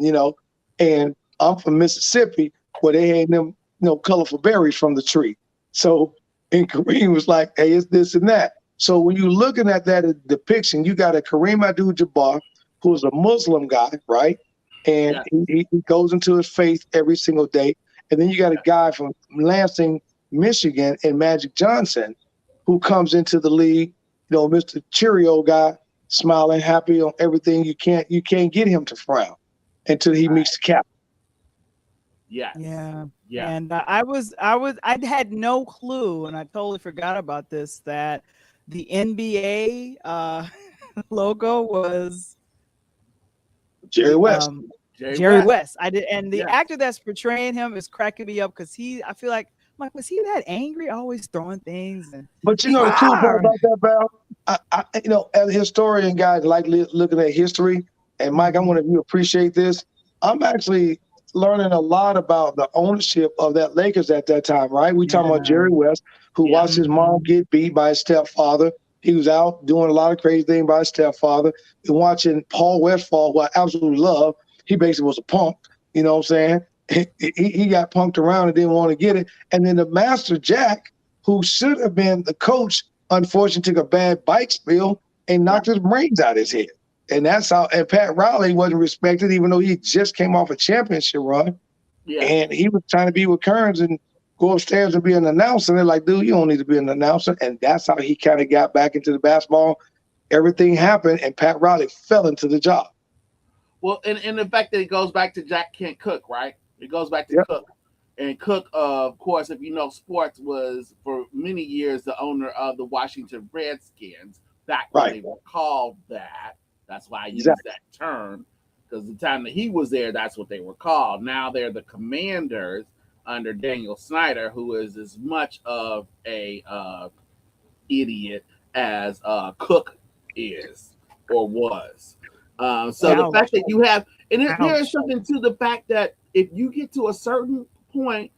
And I'm from Mississippi, where they had them, colorful berries from the tree. So, and Kareem was like, hey, it's this and that. So when you're looking at that depiction, you got a Kareem Abdul-Jabbar, who's a Muslim guy, right? And he goes into his faith every single day. And then you got a guy from Lansing, Michigan, and Magic Johnson, who comes into the league, Mr. Cheerio guy, smiling, happy on everything. You can't get him to frown until he meets the cap. Yeah. And I had no clue, and I totally forgot about this, that the NBA logo was Jerry West. Jerry West. I did, and the actor that's portraying him is cracking me up, because I feel like like, was he that angry, always throwing things? And But you know the cool part about that, Val, you know, as a historian guy, like looking at history, and Mike, I want to you appreciate this. I'm actually learning a lot about the ownership of that Lakers at that time, right? We talking about Jerry West, who watched his mom get beat by his stepfather. He was out doing a lot of crazy things by his stepfather. And watching Paul Westphal, who I absolutely love, he basically was a punk, you know what I'm saying? He got punked around and didn't want to get it. And then the master Jack, who should have been the coach, unfortunately took a bad bike spill and knocked his brains out his head. And that's how, and Pat Riley wasn't respected, even though he just came off a championship run. Yeah. And he was trying to be with Kearns and go upstairs and be an announcer. And they're like, dude, you don't need to be an announcer. And that's how he kind of got back into the basketball. Everything happened, and Pat Riley fell into the job. Well, and the fact that it goes back to Jack Kent Cooke, right? It goes back to Cooke. And Cooke, of course, if you know sports, was for many years the owner of the Washington Redskins, back when they were called that. That's why I use that term, because the time that he was there, that's what they were called. Now they're the Commanders under Daniel Snyder, who is as much of a idiot as Cooke is or was. So the fact that you have, and there is something to the fact that if you get to a certain point,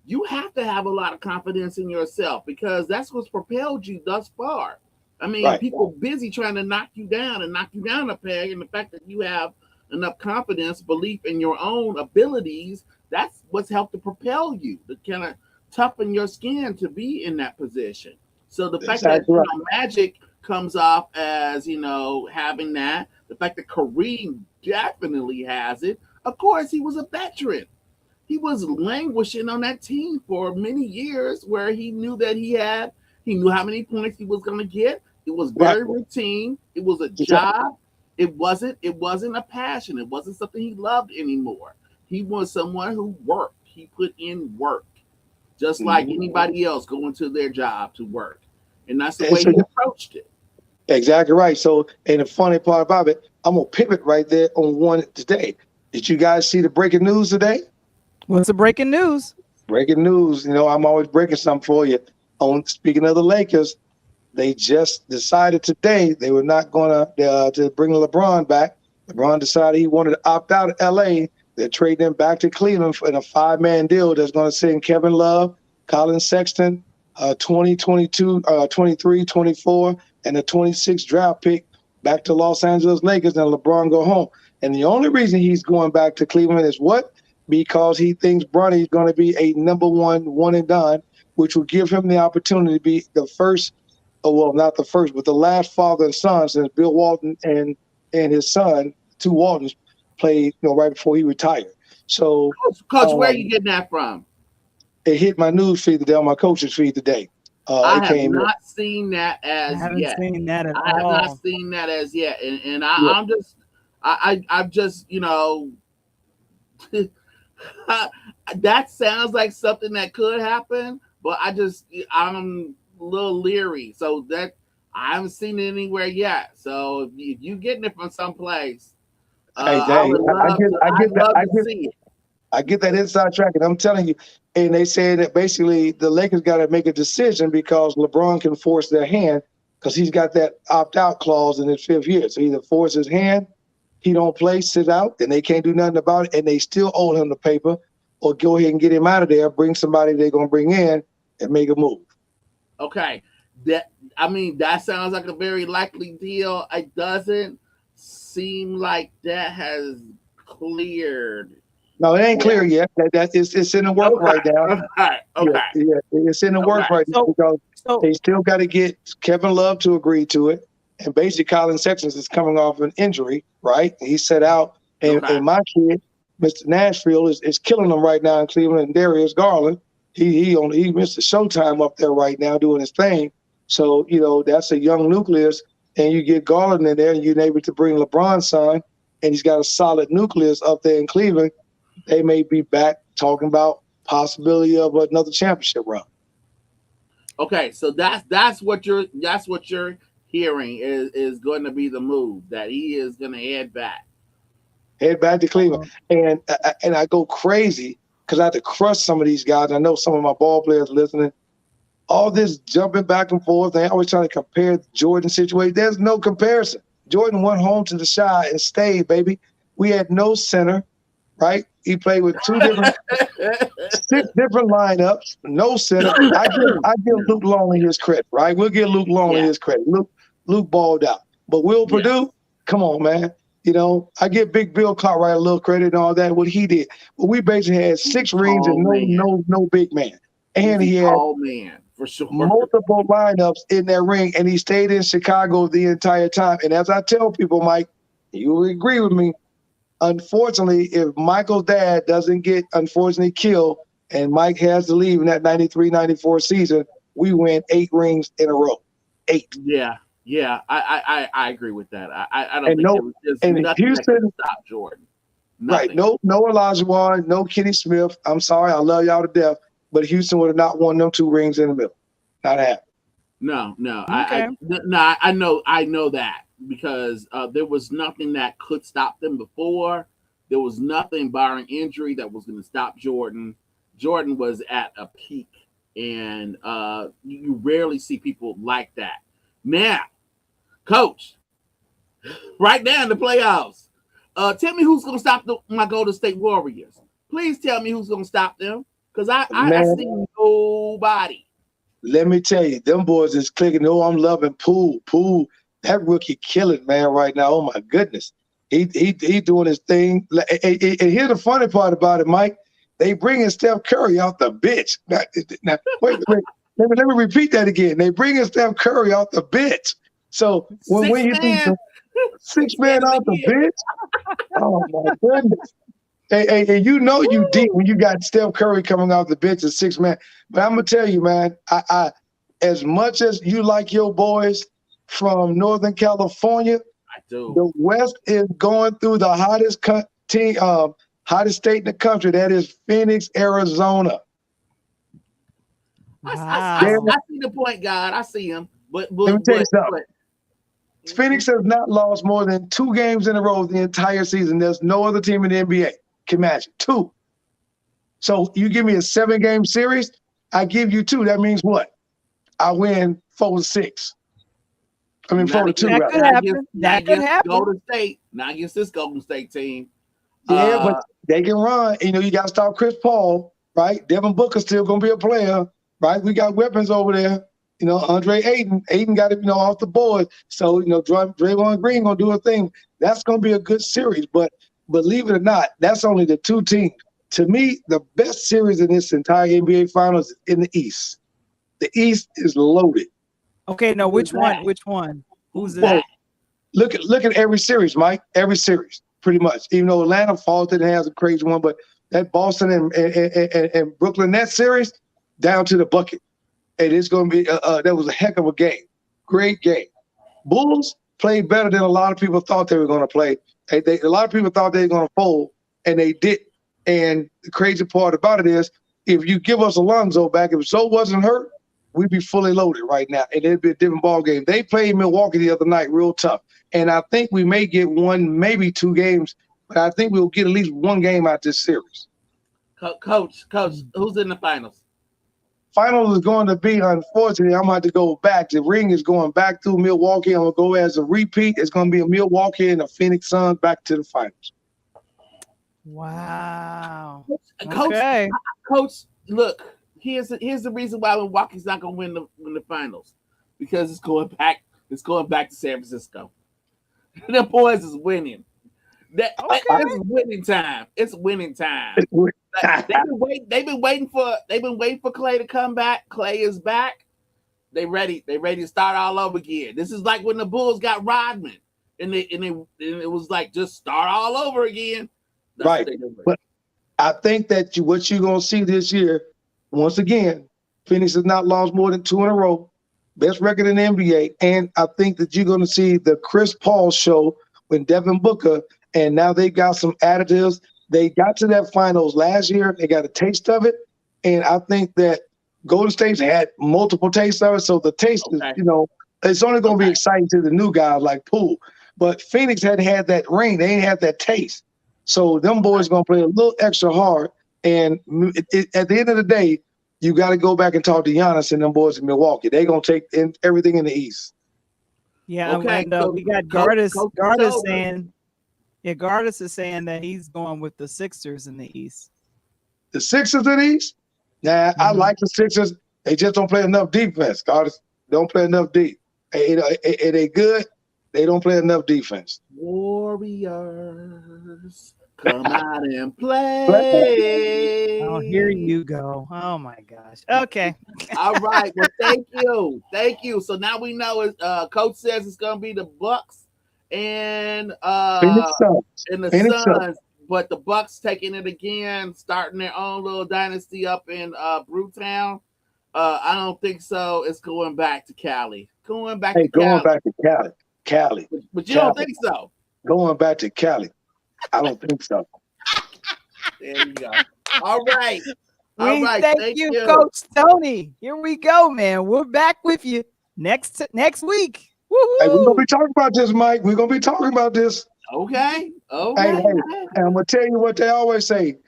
you have to have a lot of confidence in yourself, because that's what's propelled you thus far. I mean, people busy trying to knock you down a peg, and the fact that you have enough confidence, belief in your own abilities, that's what's helped to propel you, to kind of toughen your skin to be in that position. So the fact that Magic comes off as, having that, the fact that Kareem definitely has it. Of course, he was a veteran. He was languishing on that team for many years, where he knew that he knew how many points he was going to get. It was very routine. It was a job. It wasn't a passion. It wasn't something he loved anymore. He was someone who worked. He put in work, just like anybody else going to their job to work. And that's the way he approached it. Exactly right. So, and the funny part about it, I'm going to pivot right there on one today. Did you guys see the breaking news today? What's the breaking news? Breaking news. I'm always breaking something for you. Speaking of the Lakers, they just decided today they were not going to bring LeBron back. LeBron decided he wanted to opt out of L.A. They're trading him back to Cleveland in a 5-man deal that's going to send Kevin Love, Colin Sexton, 2022, 23, 24, and a 26 draft pick back to Los Angeles Lakers, and LeBron go home. And the only reason he's going back to Cleveland is what? Because he thinks Bronny's going to be a number one and done, which will give him the opportunity to be the first, not the first, but the last father and son, since Bill Walton and his son, two Waltons, played right before he retired. So, Coach, where are you getting that from? It hit my news feed today, on my coach's feed today. I have not seen that as yet. I haven't seen that at all. I have not seen that as yet, and I'm just that sounds like something that could happen, but I'm a little leery. So that I haven't seen it anywhere yet. So if you getting it from someplace, I get that inside track, and I'm telling you. And they say that basically the Lakers got to make a decision, because LeBron can force their hand, because he's got that opt-out clause in his 5th year. So either force his hand, he don't play, sit out, and they can't do nothing about it, and they still owe him the paper, or go ahead and get him out of there, bring somebody they're going to bring in, and make a move. Okay. That sounds like a very likely deal. It doesn't seem like that has cleared. No, it ain't clear yet. It's in the work right now. Okay. Yeah, it's in the work right now, because they still got to get Kevin Love to agree to it. And basically, Colin Sexton is coming off an injury, right? He's set out. And my kid, Mr. Nashville, is killing them right now in Cleveland. And Darius Garland, he missed the showtime up there right now doing his thing. So, that's a young nucleus. And you get Garland in there, and you're able to bring LeBron's son, and he's got a solid nucleus up there in Cleveland. They may be back talking about possibility of another championship run. Okay, so that's what you're hearing is going to be the move, that he is going to head back to Cleveland. And I go crazy because I had to crush some of these guys. I know some of my ball players listening. All this jumping back and forth, they always trying to compare the Jordan situation. There's no comparison. Jordan went home to the Shy and stayed, baby. We had no center, right? He played with 6 different lineups, no center. I give Luke Longley his credit, right? We'll give Luke Longley his credit. Luke balled out. But Will Purdue, come on, man. You know, I give Big Bill Cartwright a little credit and all that, what he did. But we basically had 6 rings and no big man. And he had for sure. multiple lineups in that ring, and he stayed in Chicago the entire time. And as I tell people, Mike, you will agree with me, unfortunately, if Michael's dad doesn't get, unfortunately, killed, and Mike has to leave in that 93-94 season, we win 8 rings in a row. 8. Yeah, I agree with that. I don't think there was just nothing Houston, that could stop Jordan. Nothing. Right. No Olajuwon, no Kenny Smith. I'm sorry, I love y'all to death, but Houston would have not won them 2 rings in the middle. Not happening. No. Okay. I know that because there was nothing that could stop them before. There was nothing barring injury that was going to stop Jordan. Jordan was at a peak, and you rarely see people like that. Now, Coach, right now in the playoffs, tell me who's going to stop my Golden State Warriors. Please tell me who's going to stop them, because I see nobody. Let me tell you, them boys is clicking. Oh, I'm loving Poole. Poole, that rookie killing, man, right now. Oh, my goodness. He doing his thing. And here's the funny part about it, Mike. They bringing Steph Curry out the bench. Now wait. Let me repeat that again. They bringing Steph Curry out the bench. So when you think 6 man out the bench, oh my goodness. Hey, you know you deep when you got Steph Curry coming off the bench as 6 man. But I'm gonna tell you, man, I as much as you like your boys from Northern California, I do. The West is going through the hottest hottest state in the country. That is Phoenix, Arizona. I see the point, God. I see him. But let me tell you something. Phoenix has not lost more than 2 games in a row the entire season. There's no other team in the NBA can match 2. So you give me a 7-game series, I give you 2. That means what? I win 4-6. I mean 4-2. That could happen. That could happen. Golden State, not against this Golden State team. Yeah, but they can run. You know, you got to stop Chris Paul, right? Devin Booker's still going to be a player, right? We got weapons over there. You know, Andre Ayton got it, off the board. So, Draymond Green going to do a thing. That's going to be a good series. But believe it or not, that's only the 2 teams. To me, the best series in this entire NBA Finals is in the East. The East is loaded. Okay, no, which one? Which one? Who's that? Well, look at every series, Mike. Every series, pretty much. Even though Atlanta faltered and has a crazy one, but that Boston and Brooklyn Nets series, down to the bucket. And it's going to be that was a heck of a game. Great game. Bulls played better than a lot of people thought they were going to play. A lot of people thought they were going to fold, and they didn't. And the crazy part about it is, if you give us Alonzo back, if Zoe wasn't hurt, we'd be fully loaded right now, and it'd be a different ball game. They played Milwaukee the other night real tough, and I think we may get 1, maybe 2 games, but I think we'll get at least 1 game out this series. Coach, who's in the finals? Finals is going to be, unfortunately, I'm going to have to go back. The ring is going back through Milwaukee. I'm going to go as a repeat. It's going to be a Milwaukee and a Phoenix Suns back to the finals. Wow. Okay. Coach, look, here's the reason why Milwaukee's not going to win the finals, because it's going back to San Francisco. The boys is winning. It's winning time. It's winning time. They've been waiting for Clay to come back. Clay is back. They ready to start all over again. This is like when the Bulls got Rodman, and it was like just start all over again. That's right. But I think that what you're gonna see this year, once again, Phoenix has not lost more than 2 in a row. Best record in the NBA. And I think that you're gonna see the Chris Paul show when Devin Booker, and now they got some additives. They got to that finals last year. They got a taste of it. And I think that Golden State's had multiple tastes of it. So the taste is, it's only going to be exciting to the new guys like Poole. But Phoenix hadn't had that ring. They ain't had that taste. So them boys going to play a little extra hard. And at the end of the day, you got to go back and talk to Giannis and them boys in Milwaukee. They're going to take everything in the East. Yeah, Okay, and we got Gardis saying, yeah, Gardis is saying that he's going with the Sixers in the East. The Sixers in the East? Nah, I like the Sixers. They just don't play enough defense. Gardis don't play enough deep. They good. They don't play enough defense. Warriors, come out and play. Oh, here you go. Oh my gosh. Okay. All right. Well, thank you. So now we know Coach says it's gonna be the Bucks and the Suns, but the Bucks taking it again, starting their own little dynasty up in Brewtown. I don't think so. It's going back to Cali. Going back to Cali. But you don't think so? Going back to Cali. I don't think so. There you go. All right. Thank you, Coach Tony. Here we go, man. We're back with you next week. Woo-hoo. Hey, we're gonna be talking about this, Mike. We're gonna be talking about this. Okay. Hey, and I'm gonna tell you what they always say.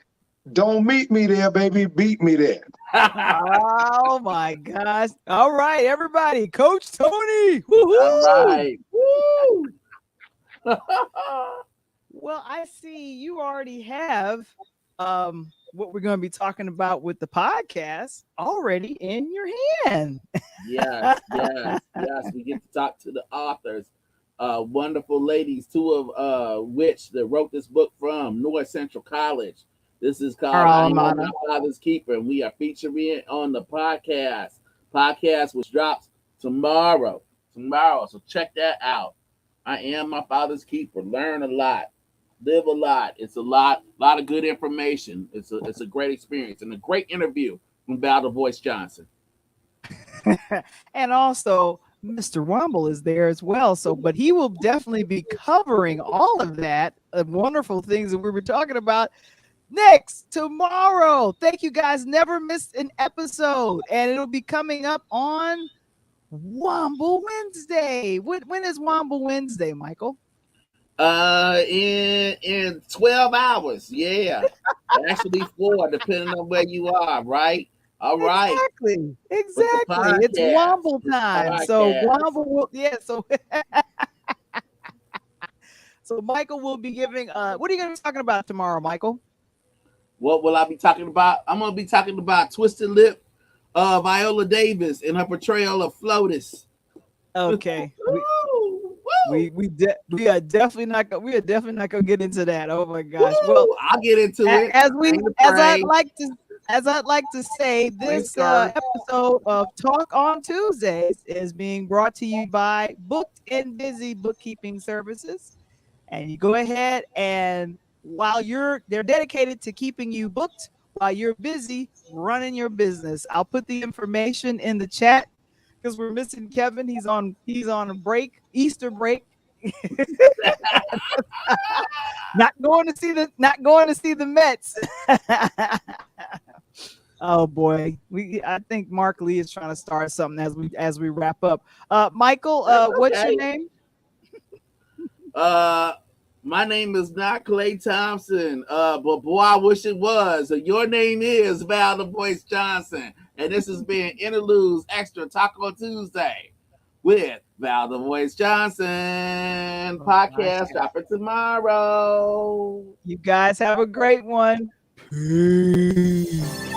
Don't meet me there, baby. Beat me there. Oh my gosh. All right, everybody. Coach Tony. Woo-hoo. All right. Woo. Well, I see you already have what we're going to be talking about with the podcast already in your hand. Yes. We get to talk to the authors, wonderful ladies, two of which that wrote this book from North Central College. This is called I Am My Father's Keeper, and we are featuring it on the podcast. Podcast which drops tomorrow. So check that out. I Am My Father's Keeper. Learn a lot. Live a lot. It's a lot of good information. It's a great experience and a great interview from Val the Voice Johnson. And also Mr. Wamble is there as well. So, but he will definitely be covering all of that, wonderful things that we were talking about next tomorrow. Thank you guys. Never miss an episode, and it'll be coming up on Wamble Wednesday. When is Wamble Wednesday, Michael? In 12 hours. Yeah. Actually 4, depending on where you are, right? All right. Exactly. It's Wamble time. So Wamble will, so Michael will be giving what are you gonna be talking about tomorrow, Michael? What will I be talking about? I'm gonna be talking about Twisted Lip, Viola Davis and her portrayal of Flotus. Okay. We are definitely not gonna get into that. Oh my gosh. Well, I'll get into it. As I'd like to say, this episode of Talk on Tuesdays is being brought to you by Booked and Busy Bookkeeping Services. And you go ahead and while they're dedicated to keeping you booked while you're busy running your business. I'll put the information in the chat because we're missing Kevin. He's on a break, Easter break. not going to see the Mets. Oh boy, I think Mark Lee is trying to start something as we wrap up. Michael, what's your name? My name is not Clay Thompson, but boy, I wish it was. Your name is Val the Voice Johnson, and this has been Interludes Extra Talk on Tuesday with Val the Voice Johnson. Podcast dropping tomorrow. You guys have a great one. Peace.